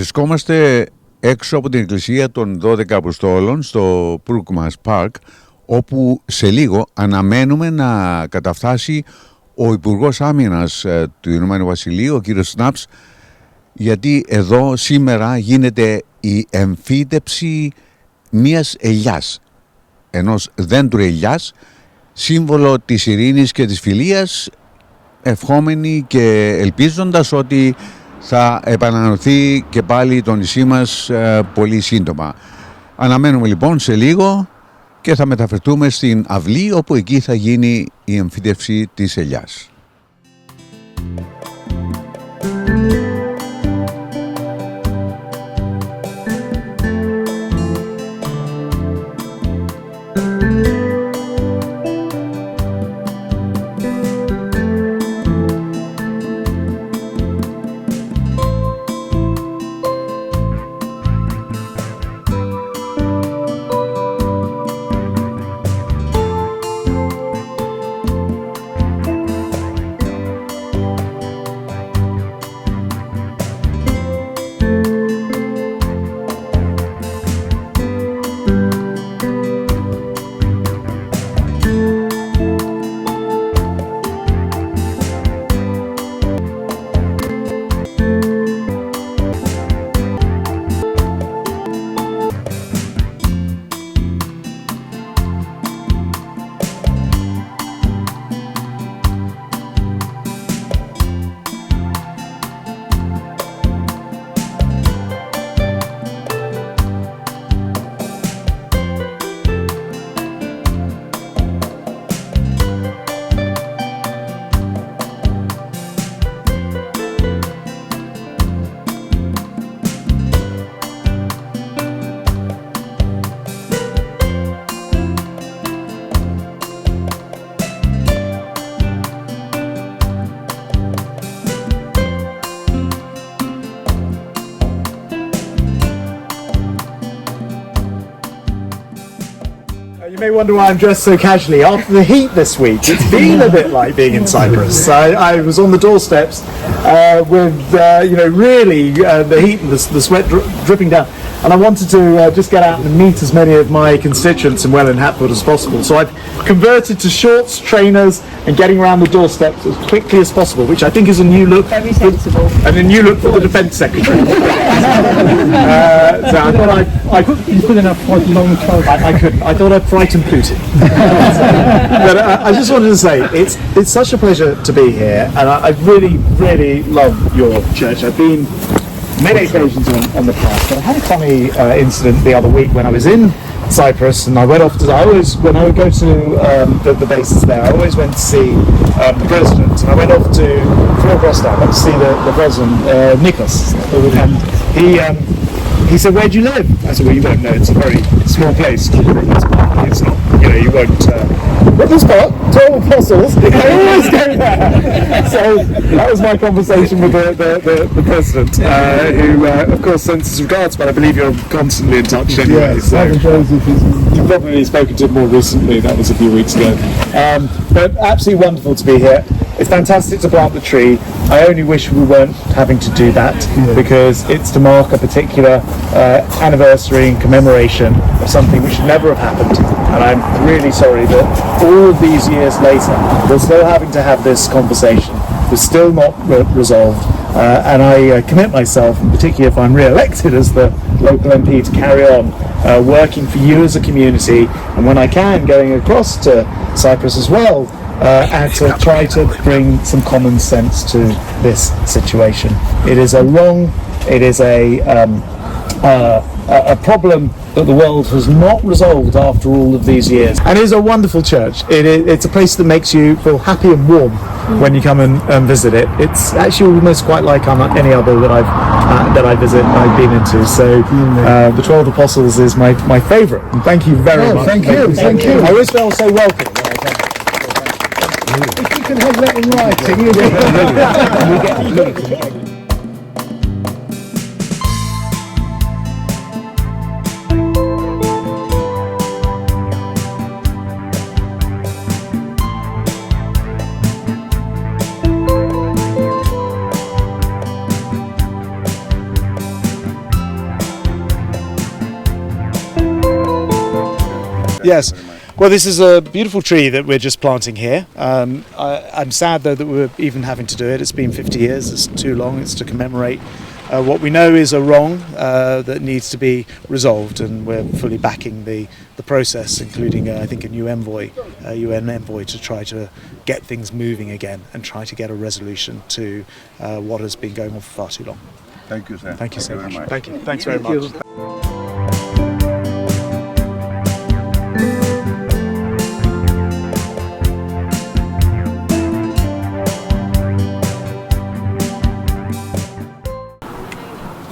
Βρισκόμαστε έξω από την Εκκλησία των 12 Αποστόλων στο Πουρκμας Πάρκ, όπου σε λίγο αναμένουμε να καταφτάσει ο Υπουργός Άμυνας του Ηνωμένου Βασιλείου, ο κύριος Shapps, γιατί εδώ σήμερα γίνεται η εμφύτευση μιας ελιάς, ενός δέντρου ελιάς, σύμβολο της ειρήνης και της φιλίας, ευχόμενοι και ελπίζοντας ότι θα επανανωθεί και πάλι το νησί μας πολύ σύντομα. Αναμένουμε λοιπόν σε λίγο και θα μεταφερθούμε στην αυλή, όπου εκεί θα γίνει η εμφύτευση της ελιάς. You may wonder why I'm dressed so casually. After the heat this week, it's been a bit like being in Cyprus. I was on the doorsteps with, really the heat and the sweat dripping down. And I wanted to just get out and meet as many of my constituents in Welwyn Hatfield as possible. So I've converted to shorts, trainers, and getting around the doorsteps as quickly as possible, which I think is a new look. Very sensible. And a new look for the Defence Secretary. So I thought You couldn't afford long trousers. I couldn't. I thought I'd frighten Putin. But I just wanted to say, it's such a pleasure to be here, and I really, really love your church. I've been many occasions on the past, but I had a funny incident the other week when I was in Cyprus, and I went off to, when I would go to the bases there, I always went to see the president, and I went off to Fort Rostov to see the president, Nikos, and he said, "Where do you live?" I said, "Well, you won't know. It's a very small place. It's not, you won't." But this part, 12 apostles. I always go there. So that was my conversation with the president, who, of course, sends his regards. But I believe you're constantly in touch anyway. Yes, so you've probably spoken to him more recently. That was a few weeks ago. But absolutely wonderful to be here. It's fantastic to plant the tree. I only wish we weren't having to do that, because it's to mark a particular anniversary and commemoration of something which should never have happened. And I'm really sorry that all of these years later, we're still having to have this conversation. We're still not resolved. And I commit myself, in particular if I'm re-elected as the local MP, to carry on working for you as a community, and when I can, going across to Cyprus as well, and to try to bring some common sense to this situation. It is a problem that the world has not resolved after all of these years. And it is a wonderful church. It's a place that makes you feel happy and warm when you come and visit it. It's actually almost quite like any other that I visit and I've been into. So the 12 Apostles is my favourite. And thank you very much. Thank you. I always feel so welcome. If you can have that in writing, Yes. Well, this is a beautiful tree that we're just planting here. I'm sad, though, that we're even having to do it. It's been 50 years. It's too long. It's to commemorate what we know is a wrong that needs to be resolved, and we're fully backing the process, including, I think, a UN Envoy to try to get things moving again and try to get a resolution to what has been going on for far too long. Thank you, sir. Thank you so very much. Thank you. Thanks very much.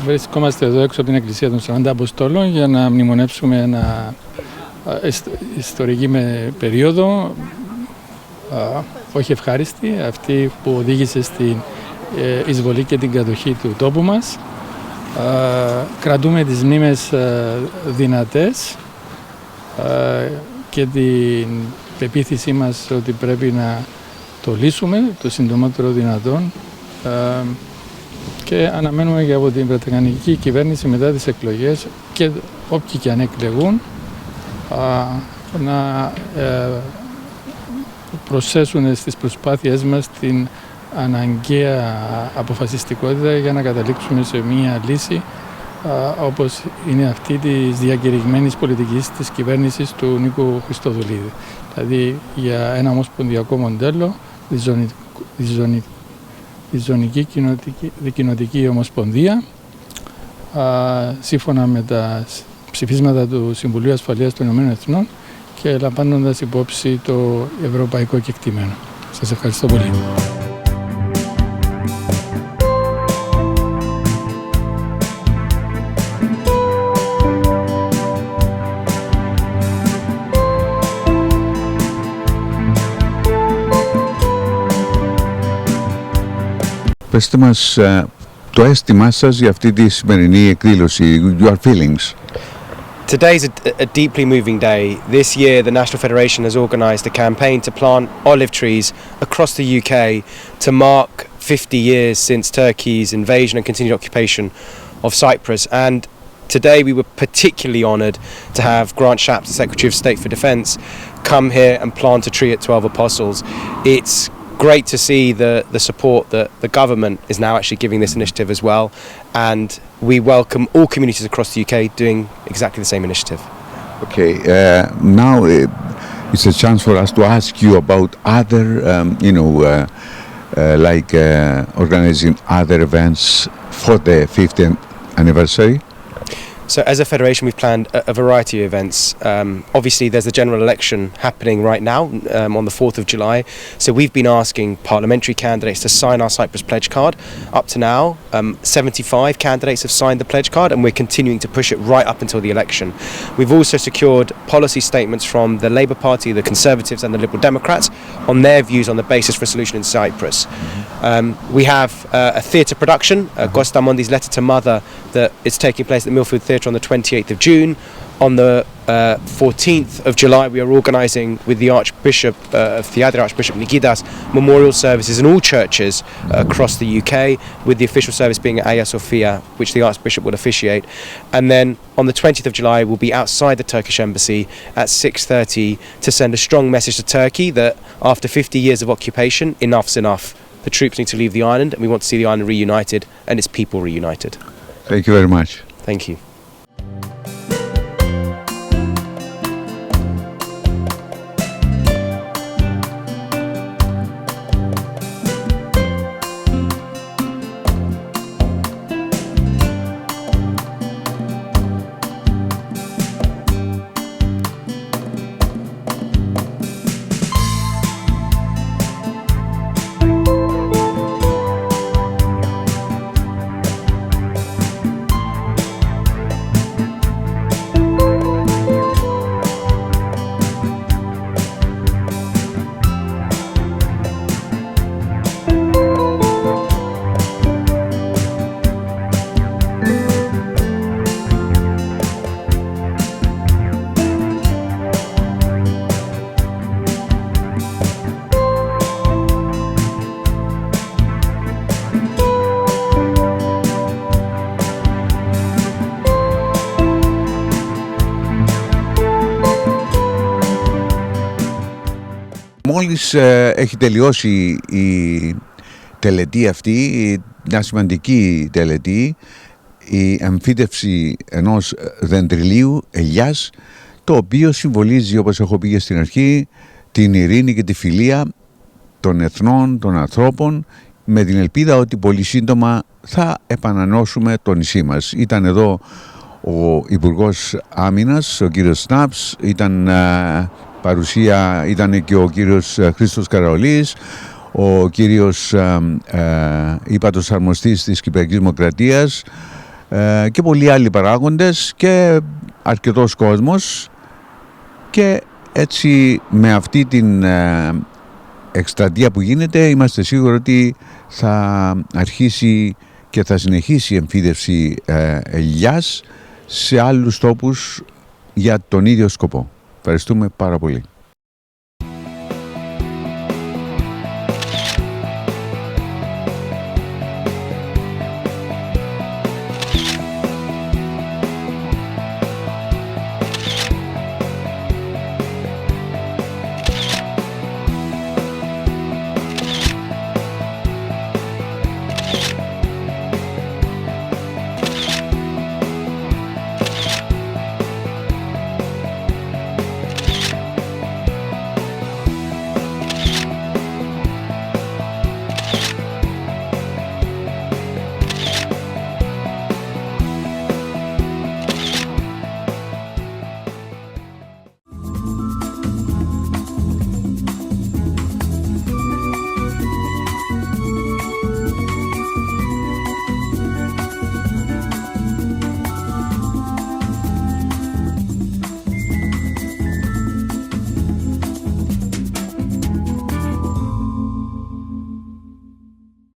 Βρισκόμαστε εδώ έξω από την Εκκλησία των 40 Αποστόλων για να μνημονεύσουμε ένα ιστορική περίοδο, όχι ευχάριστη, αυτή που οδήγησε στην εισβολή και την κατοχή του τόπου μας. Κρατούμε τις μνήμες δυνατές και την πεποίθησή μας ότι πρέπει να το λύσουμε το συντομότερο δυνατόν, και αναμένουμε και από την Βρετανική κυβέρνηση μετά τις εκλογές και όποιοι και αν εκλεγούν να προσθέσουν στις προσπάθειές μας την αναγκαία αποφασιστικότητα για να καταλήξουμε σε μία λύση όπως είναι αυτή της διακηρυγμένης πολιτικής της κυβέρνησης του Νίκου Χριστοδουλίδη. Δηλαδή για ένα ομοσπονδιακό μοντέλο, η Ζωνική Κοινοτική Ομοσπονδία, σύμφωνα με τα ψηφίσματα του Συμβουλίου Ασφαλείας των Ηνωμένων Εθνών και λαμβάνοντας υπόψη το ευρωπαϊκό κεκτημένο. Σας ευχαριστώ πολύ. Πεςτε μας το αίσθημά σας για αυτή τη σημερινή εκδήλωση, your feelings. Today is a deeply moving day. This year the National Federation has organised a campaign to plant olive trees across the UK to mark 50 years since Turkey's invasion and continued occupation of Cyprus. And today we were particularly honoured to have Grant Shapps, the Secretary of State for Defence, come here and plant a tree at 12 Apostles. It's great to see the support that the government is now actually giving this initiative as well, and we welcome all communities across the UK doing exactly the same initiative. Okay, now it's a chance for us to ask you about other, organizing other events for the 50th anniversary. So as a federation we've planned a variety of events. Obviously there's the general election happening right now on the 4th of July. So we've been asking parliamentary candidates to sign our Cyprus pledge card. Up to now 75 candidates have signed the pledge card, and we're continuing to push it right up until the election. We've also secured policy statements from the Labour Party, the Conservatives and the Liberal Democrats on their views on the basis for a solution in Cyprus. We have a theatre production, Costa Mondi's Letter to Mother, that is taking place at the Millfield Theatre on the 28th of June. On the 14th of July we are organising with the Archbishop of Theatre, Archbishop Nikitas, memorial services in all churches across the UK, with the official service being at Hagia Sophia, which the Archbishop will officiate. And then on the 20th of July we'll be outside the Turkish embassy at 6:30 to send a strong message to Turkey that after 50 years of occupation, enough's enough. The troops need to leave the island, and we want to see the island reunited and its people reunited. Thank you very much. Thank you. Μόλις έχει τελειώσει η τελετή αυτή, μια σημαντική τελετή, η εμφύτευση ενός δεντριλίου ελιάς, το οποίο συμβολίζει, όπως έχω πει και στην αρχή, την ειρήνη και τη φιλία των εθνών, των ανθρώπων, με την ελπίδα ότι πολύ σύντομα θα επανανώσουμε το νησί μας. Ήταν εδώ ο Υπουργός Άμυνας, ο κύριος Shapps, ήταν και ο κύριος Χρήστος Καραολής, ο κύριος ύπατος αρμοστής της Κυπριακής Δημοκρατίας και πολλοί άλλοι παράγοντες και αρκετός κόσμος, και έτσι με αυτή την εκστρατεία που γίνεται είμαστε σίγουροι ότι θα αρχίσει και θα συνεχίσει η εμφύτευση ελιάς σε άλλους τόπους για τον ίδιο σκοπό. Ευχαριστούμε πάρα πολύ.